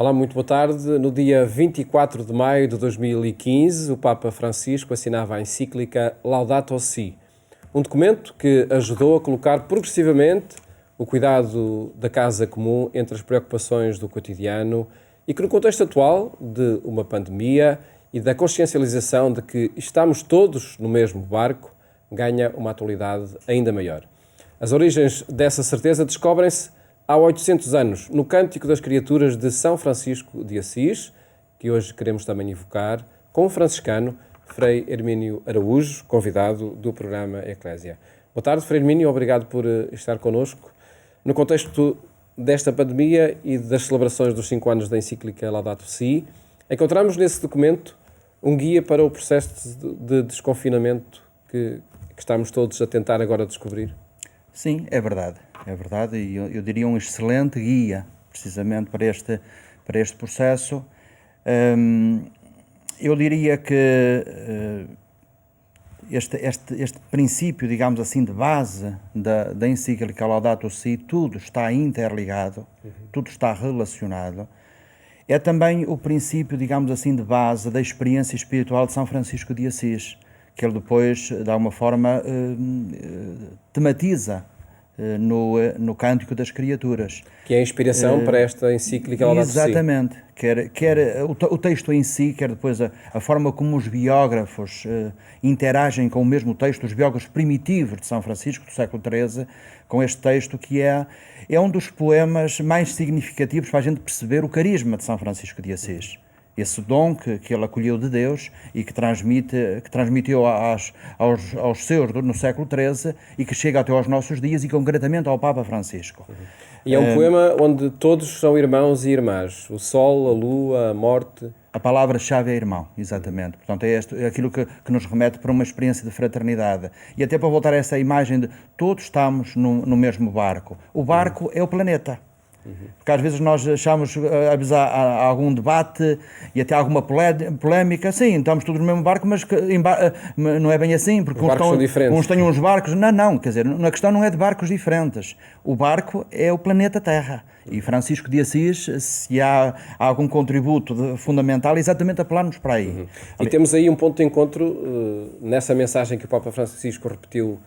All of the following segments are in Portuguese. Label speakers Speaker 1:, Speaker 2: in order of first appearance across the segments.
Speaker 1: Olá, muito boa tarde. No dia 24 de maio de 2015, o Papa Francisco assinava a encíclica Laudato Si, um documento que ajudou a colocar progressivamente o cuidado da casa comum entre as preocupações do cotidiano e que, no contexto atual de uma pandemia e da consciencialização de que estamos todos no mesmo barco, ganha uma atualidade ainda maior. As origens dessa certeza descobrem-se há 800 anos, no Cântico das Criaturas de São Francisco de Assis, que hoje queremos também evocar, com o franciscano Frei Hermínio Araújo, convidado do programa Eclésia. Boa tarde, Frei Hermínio, obrigado por estar connosco. No contexto desta pandemia e das celebrações dos 5 anos da encíclica Laudato Si, encontramos nesse documento um guia para o processo de desconfinamento que estamos todos a tentar agora descobrir.
Speaker 2: Sim, é verdade, e eu diria um excelente guia, precisamente para este processo. Eu diria que este princípio, digamos assim, de base da encíclica Laudato Si, tudo está interligado, tudo está relacionado. É também o princípio, digamos assim, de base da experiência espiritual de São Francisco de Assis, que ele depois, de alguma forma, tematiza no Cântico das Criaturas.
Speaker 1: Que é a inspiração para esta encíclica Laudato Si.
Speaker 2: Exatamente. Quer o texto em si, quer depois a forma como os biógrafos interagem com o mesmo texto, os biógrafos primitivos de São Francisco, do século XIII, com este texto que é um dos poemas mais significativos para a gente perceber o carisma de São Francisco de Assis. Esse dom que ele acolheu de Deus e que transmitiu aos seus no século XIII e que chega até aos nossos dias e concretamente ao Papa Francisco.
Speaker 1: E é um poema onde todos são irmãos e irmãs, o sol, a lua, a morte.
Speaker 2: A palavra-chave é irmão, exatamente. Portanto, é aquilo que nos remete para uma experiência de fraternidade. E até para voltar a essa imagem de todos estamos no mesmo barco. O barco é o planeta. Porque às vezes nós achamos, há algum debate e até alguma polémica, sim, estamos todos no mesmo barco, mas não é bem assim, porque uns têm uns barcos, não, quer dizer, a questão não é de barcos diferentes, o barco é o planeta Terra, e Francisco de Assis, se há algum contributo fundamental, é exatamente apelar-nos para aí.
Speaker 1: E temos aí um ponto de encontro nessa mensagem que o Papa Francisco repetiu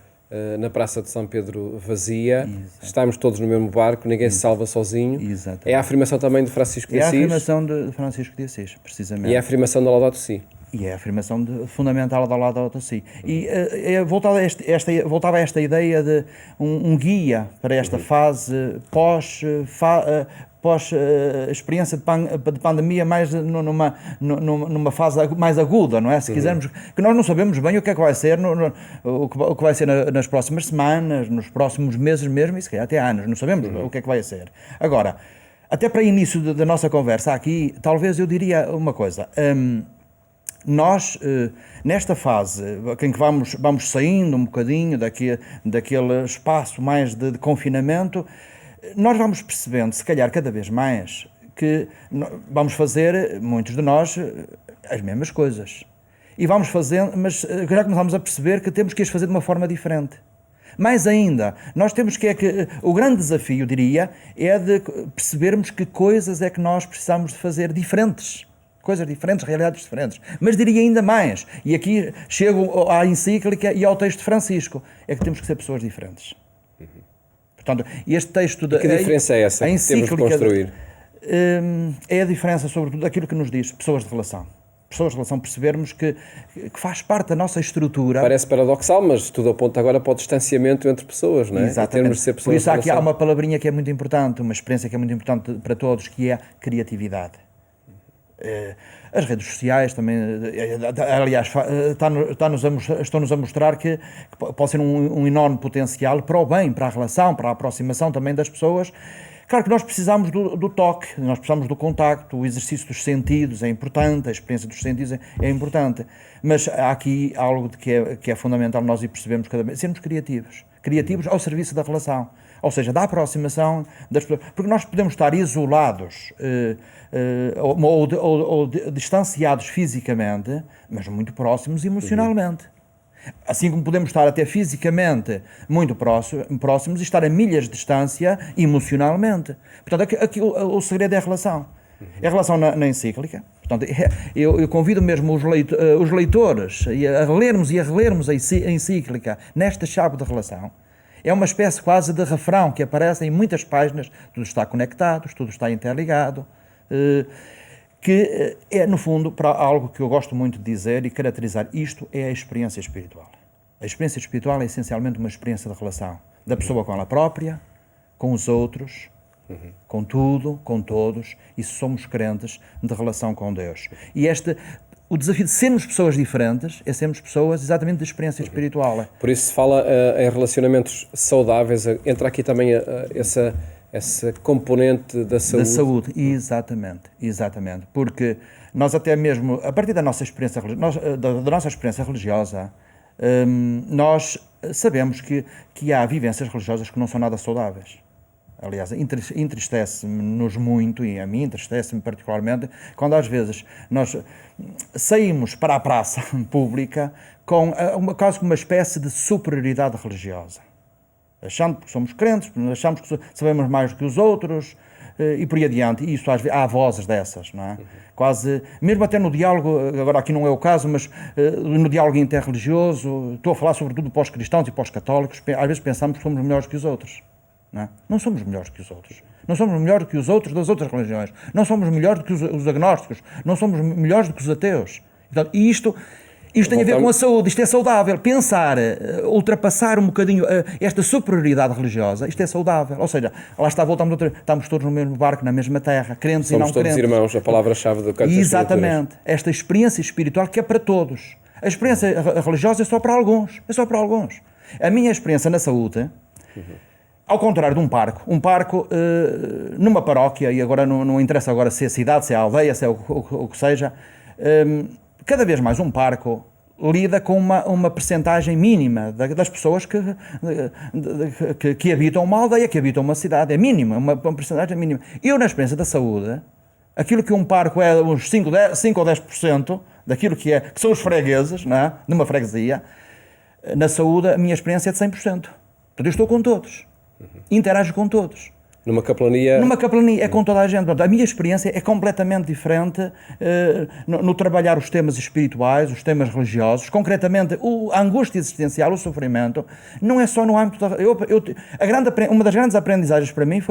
Speaker 1: na Praça de São Pedro vazia.
Speaker 2: Exato.
Speaker 1: Estamos todos no mesmo barco, ninguém se salva sozinho.
Speaker 2: Exatamente.
Speaker 1: É a afirmação também de Francisco de Assis.
Speaker 2: É a afirmação de Francisco de Assis, precisamente.
Speaker 1: E é a afirmação da Laudato Si.
Speaker 2: E é a afirmação fundamental da Laudato Si. E voltava a esta ideia de um guia para esta fase pós experiência de pandemia, mais numa fase mais aguda, não é? Se quisermos, que nós não sabemos bem o que é que vai ser, o que vai ser nas próximas semanas, nos próximos meses mesmo, e se calhar até anos, não sabemos o que é que vai ser. Agora, até para início da nossa conversa aqui, talvez eu diria uma coisa. Nós, nesta fase em que vamos saindo um bocadinho daquele espaço mais de confinamento, nós vamos percebendo, se calhar cada vez mais, que vamos fazer, muitos de nós, as mesmas coisas. E vamos fazendo, mas já começamos a perceber que temos que as fazer de uma forma diferente. Mais ainda, nós temos que o grande desafio, diria, é de percebermos que coisas é que nós precisamos de fazer diferentes. Coisas diferentes, realidades diferentes. Mas diria ainda mais, e aqui chego à encíclica e ao texto de Francisco, é que temos que ser pessoas diferentes. Portanto, este texto...
Speaker 1: Que diferença é essa que temos de construir?
Speaker 2: É a diferença, sobretudo, daquilo que nos diz pessoas de relação. Pessoas de relação, percebermos que faz parte da nossa estrutura.
Speaker 1: Parece paradoxal, mas tudo aponta agora para o distanciamento entre pessoas, não é?
Speaker 2: Exatamente.
Speaker 1: De ser pessoas.
Speaker 2: Por isso aqui há uma palavrinha que é muito importante, uma experiência que é muito importante para todos, que é a criatividade. As redes sociais também, aliás, estão-nos a mostrar que pode ser um enorme potencial para o bem, para a relação, para a aproximação também das pessoas. Claro que nós precisamos do toque, nós precisamos do contacto, o exercício dos sentidos é importante, a experiência dos sentidos é importante, mas há aqui algo que é fundamental nós percebemos cada vez, sermos criativos ao serviço da relação, ou seja, da aproximação das pessoas, porque nós podemos estar isolados ou distanciados fisicamente, mas muito próximos emocionalmente. Assim como podemos estar até fisicamente muito próximos e estar a milhas de distância emocionalmente. Portanto, aqui o segredo é a relação. Em relação na encíclica, portanto, eu convido mesmo os leitores a lermos e a relermos a encíclica nesta chave de relação. É uma espécie quase de refrão que aparece em muitas páginas, tudo está conectado, tudo está interligado, que é, no fundo, para algo que eu gosto muito de dizer e caracterizar isto, é a experiência espiritual. A experiência espiritual é essencialmente uma experiência de relação da pessoa com ela própria, com os outros, com tudo, com todos, e se somos crentes, de relação com Deus. E o desafio de sermos pessoas diferentes é sermos pessoas exatamente de experiência espiritual.
Speaker 1: Por isso se fala em relacionamentos saudáveis, entra aqui também essa componente da saúde.
Speaker 2: Da saúde, exatamente. Porque nós até mesmo, a partir da nossa experiência, da nossa experiência religiosa, nós sabemos que há vivências religiosas que não são nada saudáveis. Aliás, entristece-nos muito, e a mim entristece-me particularmente, quando às vezes nós saímos para a praça pública com quase como uma espécie de superioridade religiosa. Achando que somos crentes, achamos que sabemos mais do que os outros, e por aí adiante. E isso, às vezes, há vozes dessas, não é? Quase, mesmo até no diálogo, agora aqui não é o caso, mas no diálogo interreligioso, estou a falar sobretudo pós-cristãos e pós-católicos, às vezes pensamos que somos melhores que os outros. Não somos melhores que os outros. Não somos melhores que os outros das outras religiões. Não somos melhores do que os agnósticos. Não somos melhores do que os ateus. Então, e isto tem a ver com a saúde. Isto é saudável. Pensar, ultrapassar um bocadinho esta superioridade religiosa, isto é saudável. Ou seja, lá está, estamos todos no mesmo barco, na mesma terra, crentes e não crentes.
Speaker 1: Somos todos irmãos, a palavra-chave do Canto das Escrituras.
Speaker 2: Exatamente. Esta experiência espiritual que é para todos. A experiência religiosa é só para alguns. É só para alguns. A minha experiência na saúde... Ao contrário de um parco numa paróquia, e agora não interessa agora se é cidade, se é aldeia, se é o que seja, cada vez mais um parco lida com uma percentagem mínima das pessoas que habitam uma aldeia, que habitam uma cidade. É mínima, uma percentagem mínima. Eu, na experiência da saúde, aquilo que um parco é uns 5 ou 10% daquilo que são os fregueses, não é? Numa freguesia, na saúde a minha experiência é de 100%. Portanto, eu estou com todos. Interajo com todos.
Speaker 1: Numa capelania
Speaker 2: é com toda a gente. A minha experiência é completamente diferente no trabalhar os temas espirituais, os temas religiosos, concretamente a angústia existencial, o sofrimento, não é só no âmbito da... uma das grandes aprendizagens para mim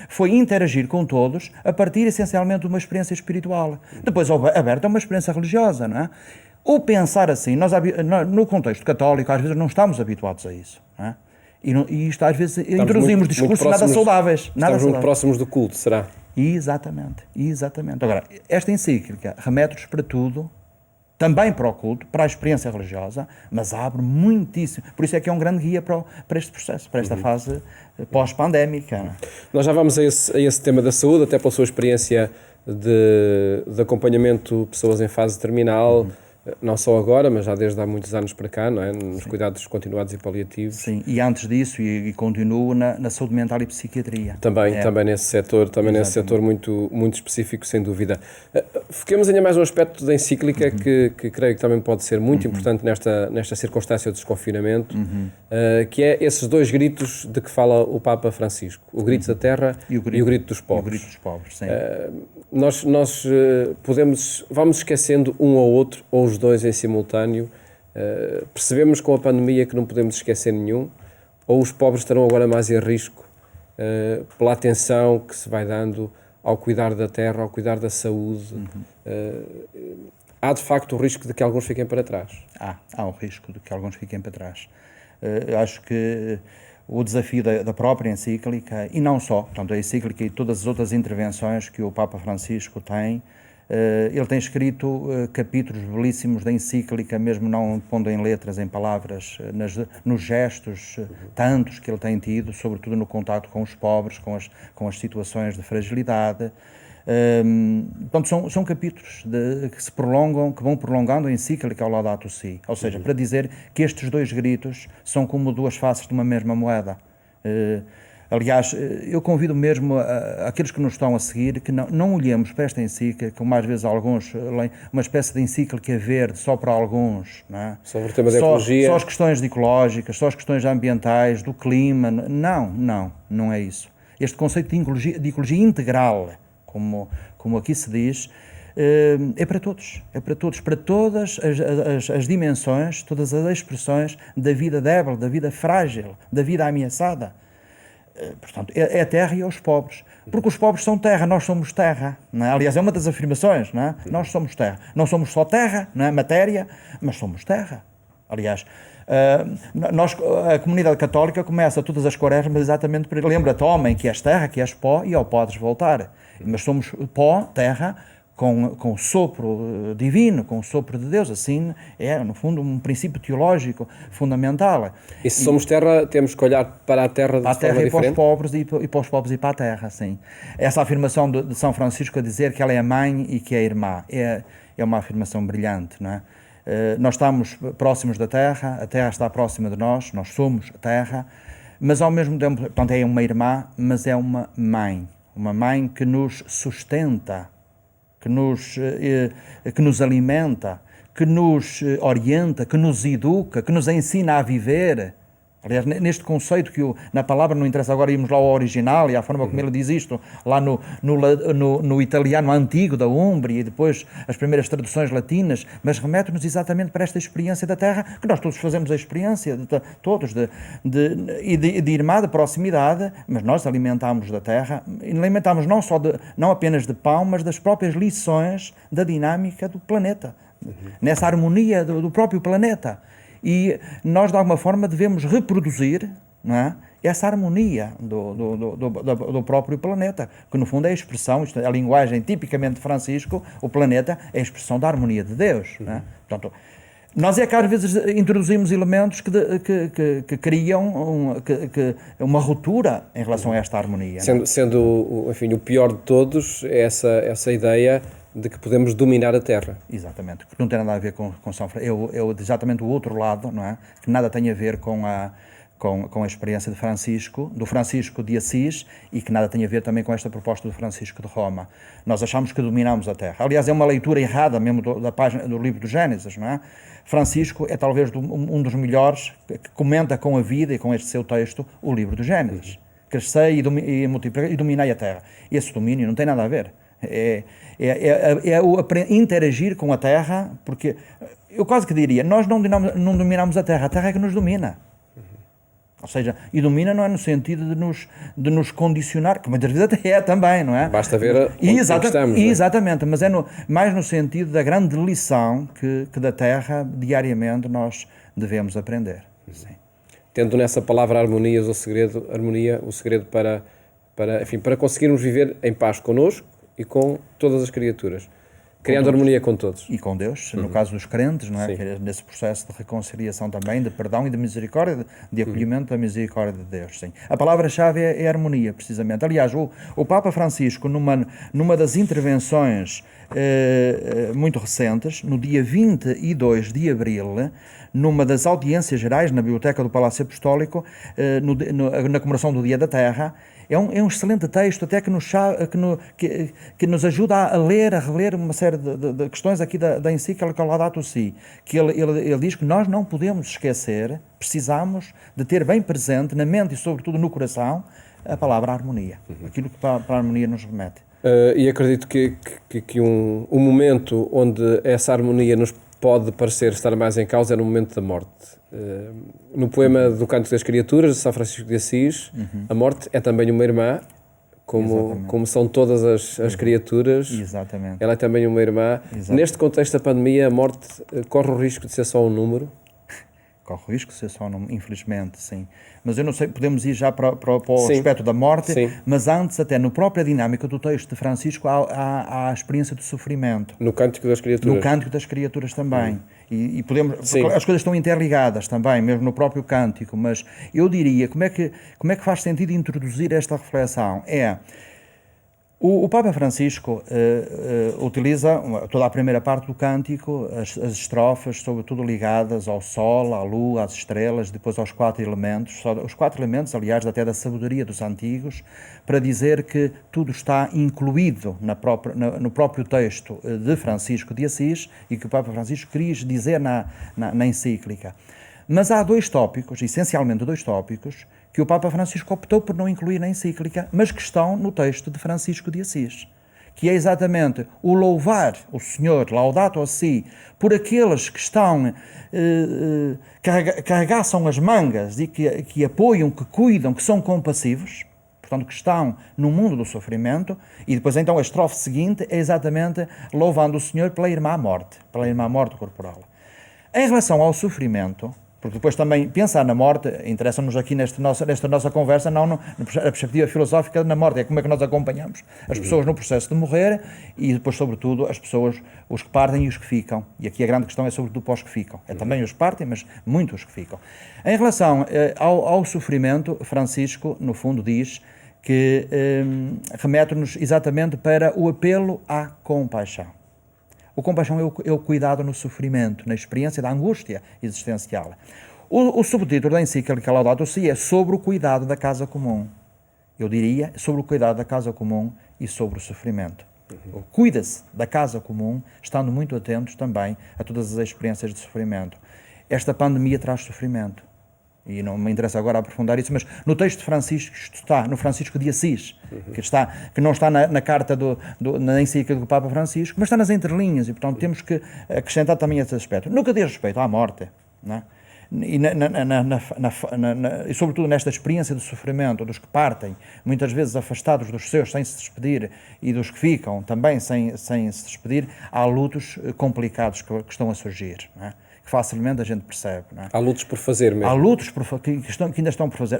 Speaker 2: foi interagir com todos a partir essencialmente de uma experiência espiritual. Depois aberta a uma experiência religiosa, não é? O pensar assim, nós no contexto católico às vezes não estamos habituados a isso, não é? E isto às vezes introduzimos discursos nada saudáveis.
Speaker 1: Estamos muito próximos do culto, será?
Speaker 2: Exatamente. Agora, esta encíclica remete-nos para tudo, também para o culto, para a experiência religiosa, mas abre muitíssimo. Por isso é que é um grande guia para este processo, para esta fase pós-pandémica.
Speaker 1: Nós já vamos a esse tema da saúde, até pela sua experiência de acompanhamento de pessoas em fase terminal, não só agora, mas já desde há muitos anos para cá, não é? Nos cuidados continuados e paliativos.
Speaker 2: Sim, e antes disso, e continuo na saúde mental e psiquiatria.
Speaker 1: Também nesse setor muito, muito específico, sem dúvida. Foquemos ainda mais um aspecto da encíclica que creio que também pode ser muito importante nesta circunstância de desconfinamento, que é esses dois gritos de que fala o Papa Francisco, o grito da terra e o grito dos pobres.
Speaker 2: E o grito dos pobres, sim.
Speaker 1: Nós vamos esquecendo um ao outro, ou os dois em simultâneo. Percebemos com a pandemia que não podemos esquecer nenhum, ou os pobres estarão agora mais em risco pela atenção que se vai dando ao cuidar da terra, ao cuidar da saúde. Há de facto o risco de que alguns fiquem para trás.
Speaker 2: Há o risco de que alguns fiquem para trás. Acho que o desafio da própria encíclica, e não só, portanto, a encíclica e todas as outras intervenções que o Papa Francisco tem, ele tem escrito capítulos belíssimos da encíclica, mesmo não pondo em letras, em palavras, nos gestos tantos que ele tem tido, sobretudo no contato com os pobres, com as situações de fragilidade. Portanto, são capítulos que se prolongam, que vão prolongando a encíclica ao Laudato Si, ou seja, para dizer que estes dois gritos são como duas faces de uma mesma moeda. Aliás, eu convido mesmo aqueles que nos estão a seguir que não olhemos para esta encíclica, como às vezes alguns leem, uma espécie de encíclica verde só para alguns, não é?
Speaker 1: Sobre o tema da ecologia.
Speaker 2: Só as questões ecológicas, só as questões ambientais, do clima. Não é isso. Este conceito de ecologia integral, como aqui se diz, é para todos, para todas as dimensões, todas as expressões da vida débil, da vida frágil, da vida ameaçada. Portanto, é a terra e aos pobres, porque os pobres são terra, nós somos terra, não é? Aliás, é uma das afirmações, não é? Nós somos terra, não somos só terra, não é? Matéria, mas somos terra. Aliás, a comunidade católica começa todas as quaresmas exatamente para lembra-te, homem, que és terra, que és pó, e ao podes voltar. Mas somos pó, terra, com o sopro divino, com o sopro de Deus. Assim é, no fundo, um princípio teológico fundamental.
Speaker 1: E se somos terra, temos que olhar para a terra de forma diferente?
Speaker 2: Para os pobres e para os pobres e para a terra, sim. Essa afirmação de São Francisco a dizer que ela é a mãe e que é a irmã é uma afirmação brilhante, não é? Nós estamos próximos da terra, a terra está próxima de nós somos a terra, mas ao mesmo tempo, portanto, é uma irmã, mas é uma mãe que nos sustenta, que nos alimenta, que nos orienta, que nos educa, que nos ensina a viver. Aliás, neste conceito que na palavra, não interessa agora irmos lá ao original e à forma como ele diz isto, lá no italiano antigo da Úmbria e depois as primeiras traduções latinas, mas remete-nos exatamente para esta experiência da terra, que nós todos fazemos a experiência, todos, de irmã, de proximidade, mas nós alimentamos da terra, e alimentamos não apenas de pão, mas das próprias lições da dinâmica do planeta, nessa harmonia do próprio planeta. E nós, de alguma forma, devemos reproduzir, não é, essa harmonia do próprio planeta, que no fundo é a expressão, a linguagem tipicamente de Francisco, o planeta é a expressão da harmonia de Deus. Não é? Portanto, nós é que às vezes introduzimos elementos que criam uma ruptura em relação a esta harmonia.
Speaker 1: Sendo enfim, o pior de todos, é essa ideia de que podemos dominar a Terra.
Speaker 2: Exatamente, que não tem nada a ver com São Francisco, é exatamente o outro lado, não é? Que nada tem a ver com a experiência de Francisco, do Francisco de Assis, e que nada tem a ver também com esta proposta do Francisco de Roma. Nós achamos que dominamos a Terra. Aliás, é uma leitura errada mesmo da página do livro do Gênesis, não é? Francisco é talvez um dos melhores que comenta com a vida e com este seu texto o livro do Gênesis. Crescei e multiplicai e dominai a Terra. Esse domínio não tem nada a ver. É o interagir com a Terra, porque eu quase que diria, nós não dominamos a Terra é que nos domina. Ou seja, e domina não é no sentido de nos condicionar, que muitas vezes até é também, não é?
Speaker 1: Basta ver onde estamos.
Speaker 2: Exatamente, mas é mais no sentido da grande lição que da Terra diariamente nós devemos aprender. Sim.
Speaker 1: Tendo nessa palavra harmonia o segredo para conseguirmos viver em paz connosco e com todas as criaturas, criando harmonia com todos.
Speaker 2: E com Deus, no caso dos crentes, não é? Que é nesse processo de reconciliação também, de perdão e de misericórdia, de acolhimento da misericórdia de Deus, sim. A palavra-chave é harmonia, precisamente. Aliás, o Papa Francisco, numa das intervenções muito recentes, no dia 22 de abril, numa das audiências gerais na Biblioteca do Palácio Apostólico, na comemoração do Dia da Terra, é um excelente texto, até que nos ajuda a reler uma série de questões aqui da encíclica Laudato Si, que ele diz que nós não podemos esquecer, precisamos de ter bem presente na mente e sobretudo no coração a palavra harmonia, aquilo que para a harmonia nos remete.
Speaker 1: E acredito que um momento onde essa harmonia nos pode parecer estar mais em causa é no momento da morte. No poema do Cântico das Criaturas, de São Francisco de Assis, a morte é também uma irmã, como são todas as criaturas.
Speaker 2: Exatamente.
Speaker 1: Ela é também uma irmã. Exatamente. Neste contexto da pandemia, a morte corre o risco de ser só um número?
Speaker 2: Corre o risco de ser só um número, infelizmente, sim. Mas eu não sei, podemos ir já para o aspecto da morte, sim. Mas antes, até na própria dinâmica do texto de Francisco, há a experiência do sofrimento.
Speaker 1: No Cântico das Criaturas.
Speaker 2: No Cântico das Criaturas também. E podemos, as coisas estão interligadas também, mesmo no próprio Cântico, mas eu diria, como é que faz sentido introduzir esta reflexão? O Papa Francisco utiliza toda a primeira parte do cântico, as estrofes, sobretudo ligadas ao sol, à lua, às estrelas, depois aos 4 elementos, os 4 elementos, aliás, até da sabedoria dos antigos, para dizer que tudo está incluído no próprio texto de Francisco de Assis e que o Papa Francisco quis dizer na encíclica. Mas há essencialmente dois tópicos, que o Papa Francisco optou por não incluir na encíclica, mas que estão no texto de Francisco de Assis, que é exatamente o louvar o Senhor, laudato si, por aqueles que estão, que arregaçam as mangas e que apoiam, que cuidam, que são compassivos, portanto, que estão no mundo do sofrimento, e depois então a estrofe seguinte é exatamente louvando o Senhor pela irmã morte corporal. Em relação ao sofrimento, porque depois também pensar na morte, interessa-nos aqui nesta nossa conversa, não na perspectiva filosófica na morte, é como é que nós acompanhamos as pessoas no processo de morrer e depois, sobretudo, as pessoas, os que partem e os que ficam. E aqui a grande questão é sobretudo para os que ficam. É também os que partem, mas muitos que ficam. Em relação ao sofrimento, Francisco, no fundo, diz que remete-nos exatamente para o apelo à compaixão. O compaixão é o cuidado no sofrimento, na experiência da angústia existencial. O subtítulo da encíclica Laudato Si é sobre o cuidado da casa comum. Eu diria sobre o cuidado da casa comum e sobre o sofrimento. Cuida-se da casa comum, estando muito atentos também a todas as experiências de sofrimento. Esta pandemia traz sofrimento. E não me interessa agora aprofundar isso, mas no texto de Francisco, isto está no Francisco de Assis, que não está na carta na encíclica do Papa Francisco, mas está nas entrelinhas, e portanto temos que acrescentar também esse aspecto. No que diz respeito à morte, não é? E sobretudo nesta experiência de sofrimento dos que partem, muitas vezes afastados dos seus sem se despedir, e dos que ficam também sem se despedir, há lutos complicados que estão a surgir, não é? Que facilmente a gente percebe. Não é?
Speaker 1: Há lutos por fazer mesmo.
Speaker 2: Há lutos que ainda estão por fazer.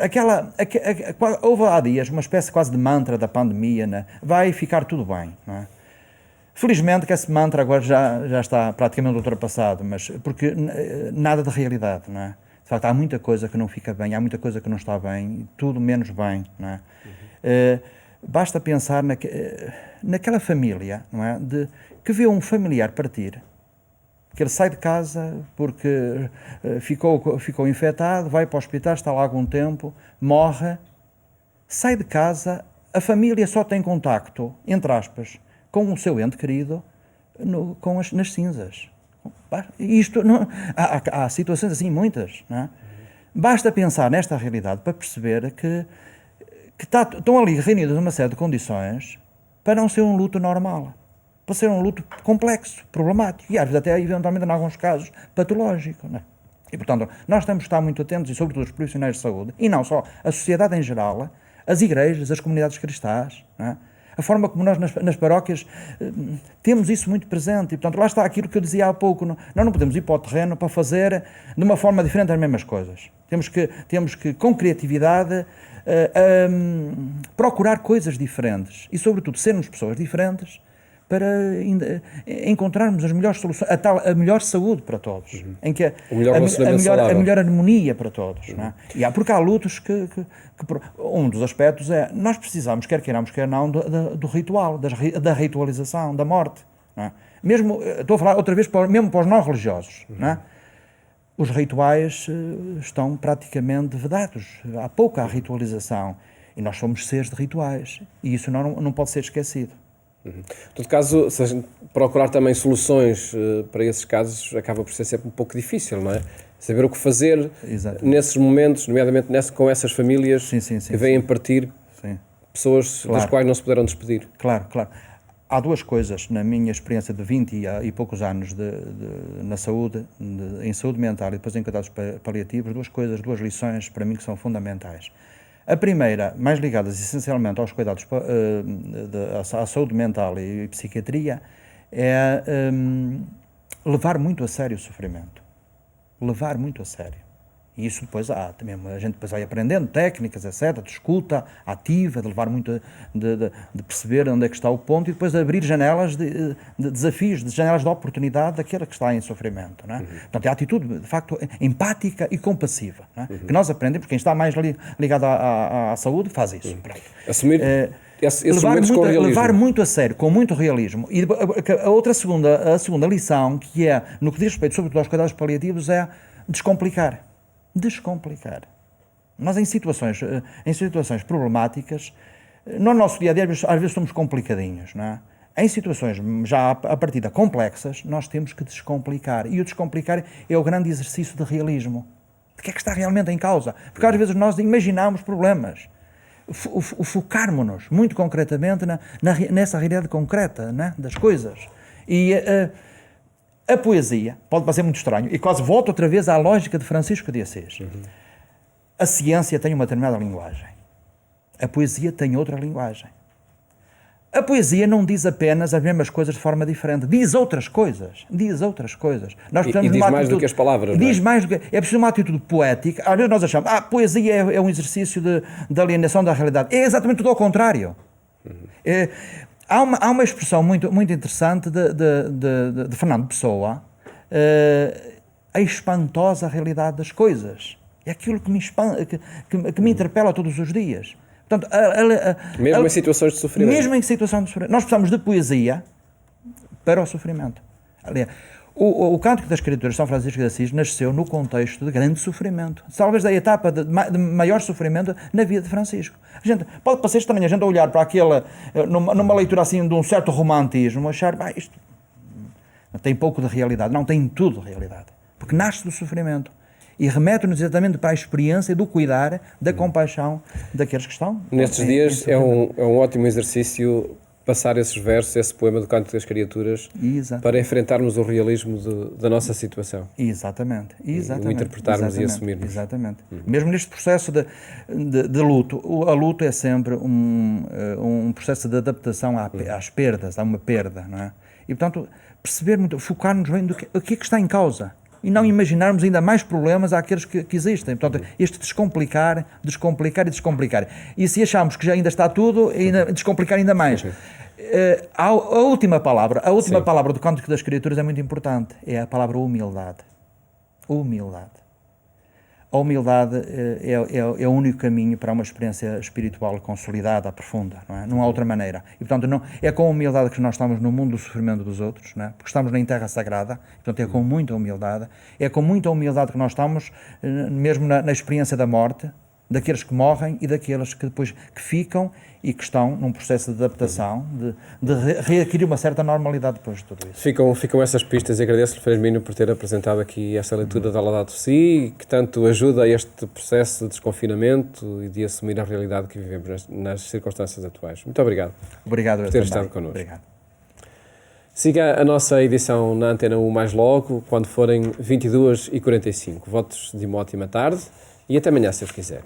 Speaker 2: Houve há dias uma espécie quase de mantra da pandemia, né? Vai ficar tudo bem. Não é? Felizmente que esse mantra agora já está praticamente ultrapassado, mas porque nada de realidade. Não é? De facto, há muita coisa que não fica bem, há muita coisa que não está bem, tudo menos bem. Não é? Basta pensar naquela família, não é? Que vê um familiar partir, que ele sai de casa porque ficou infectado, vai para o hospital, está lá algum tempo, morre, sai de casa, a família só tem contacto, entre aspas, com o seu ente querido nas cinzas. Há situações assim muitas, não é? Basta pensar nesta realidade para perceber que estão ali reunidas uma série de condições para não ser um luto normal. Para ser um luto complexo, problemático e às vezes até eventualmente em alguns casos patológico, não é? E portanto nós temos que estar muito atentos e sobretudo os profissionais de saúde e não só, a sociedade em geral, as igrejas, as comunidades cristãs, não é? A forma como nós nas paróquias temos isso muito presente e portanto lá está aquilo que eu dizia há pouco, nós não podemos ir para o terreno para fazer de uma forma diferente as mesmas coisas, temos que com criatividade procurar coisas diferentes e sobretudo sermos pessoas diferentes para encontrarmos as melhores soluções, a melhor saúde para todos, em que
Speaker 1: o melhor
Speaker 2: a melhor harmonia para todos. Não é? Porque há lutos que um dos aspectos é, nós precisamos, quer queiramos, quer não, do ritual, da ritualização, da morte. Não é? Mesmo, estou a falar outra vez, mesmo para os não religiosos, não é? Os rituais estão praticamente vedados, há pouca ritualização, e nós somos seres de rituais, e isso não pode ser esquecido.
Speaker 1: Em todo caso, se a gente procurar também soluções para esses casos, acaba por ser sempre um pouco difícil, não é? Saber o que fazer nesses momentos, nomeadamente com essas famílias que vêm partir pessoas das quais não se puderam despedir.
Speaker 2: Claro. Há duas coisas, na minha experiência de 20 e poucos anos na saúde, em saúde mental e depois em cuidados paliativos, duas lições para mim que são fundamentais. A primeira, mais ligadas essencialmente aos cuidados à saúde mental e psiquiatria, é levar muito a sério o sofrimento. Levar muito a sério. E isso depois a gente depois vai aprendendo técnicas, etc., de escuta ativa, de levar muito, de perceber onde é que está o ponto e depois de abrir janelas de desafios, de janelas de oportunidade daquele que está em sofrimento. Não é? Portanto, é a atitude, de facto, empática e compassiva, não é? Que nós aprendemos, porque quem está mais ligado à saúde faz isso.
Speaker 1: Assumir esses momentos com realismo.
Speaker 2: Levar muito a sério, com muito realismo. E a segunda lição, que é, no que diz respeito sobretudo aos cuidados paliativos, é descomplicar. Nós em situações problemáticas, no nosso dia a dia às vezes somos complicadinhos, não é? Em situações já a partida complexas, nós temos que descomplicar. E o descomplicar é o grande exercício de realismo. De que é que está realmente em causa? Porque às vezes nós imaginamos problemas. focarmos-nos muito concretamente nessa realidade concreta, né, das coisas. E a poesia, pode parecer muito estranho, e quase volto outra vez à lógica de Francisco de Assis. A ciência tem uma determinada linguagem. A poesia tem outra linguagem. A poesia não diz apenas as mesmas coisas de forma diferente. Diz outras coisas. Diz outras coisas.
Speaker 1: Nós e diz mais do que as palavras.
Speaker 2: Diz mais do que... É preciso uma atitude poética. Às vezes nós achamos, poesia é um exercício de alienação da realidade. É exatamente tudo ao contrário. Há uma expressão muito, muito interessante de Fernando Pessoa, a espantosa realidade das coisas. É aquilo que me interpela todos os dias. Portanto,
Speaker 1: mesmo em situações de sofrimento.
Speaker 2: Mesmo em situações de sofrimento. Nós precisamos de poesia para o sofrimento. Aliás, o Cântico das Escrituras de São Francisco de Assis nasceu no contexto de grande sofrimento. Talvez da etapa de maior sofrimento na vida de Francisco. A gente, pode parecer estranho a gente olhar para aquela, numa leitura assim de um certo romantismo, achar, isto tem pouco de realidade. Não, tem tudo de realidade. Porque nasce do sofrimento. E remete-nos exatamente para a experiência do cuidar, da compaixão daqueles que estão.
Speaker 1: Nestes dias é um ótimo exercício passar esses versos, esse poema do Cântico das Criaturas, para enfrentarmos o realismo da nossa situação.
Speaker 2: Exatamente.
Speaker 1: O interpretarmos e assumirmos.
Speaker 2: Exatamente. Mesmo neste processo de luto, a luto é sempre um processo de adaptação às perdas, há uma perda, não é? E, portanto, focar-nos bem do que é que está em causa. E não imaginarmos ainda mais problemas àqueles que existem. Portanto, este descomplicar. E se achamos que já ainda está tudo, descomplicar ainda mais. A última palavra do Cântico das Criaturas é muito importante. É a palavra humildade. Humildade. A humildade é o único caminho para uma experiência espiritual consolidada, profunda, não é? Não há outra maneira. E, portanto, é com a humildade que nós estamos no mundo do sofrimento dos outros, não é? Porque estamos na terra sagrada, portanto, é com muita humildade. É com muita humildade que nós estamos, mesmo na experiência da morte, daqueles que morrem e daqueles que depois que ficam e que estão num processo de adaptação, de readquirir uma certa normalidade depois de tudo isso.
Speaker 1: Ficam essas pistas e agradeço-lhe, Frei Hermínio, por ter apresentado aqui esta leitura da Laudato Si, que tanto ajuda a este processo de desconfinamento e de assumir a realidade que vivemos nas circunstâncias atuais. Muito obrigado.
Speaker 2: Obrigado
Speaker 1: por ter estado connosco.
Speaker 2: Obrigado.
Speaker 1: Siga a nossa edição na Antena 1 mais logo, quando forem 22h45. Votos de uma ótima tarde e até amanhã, se Deus quiser.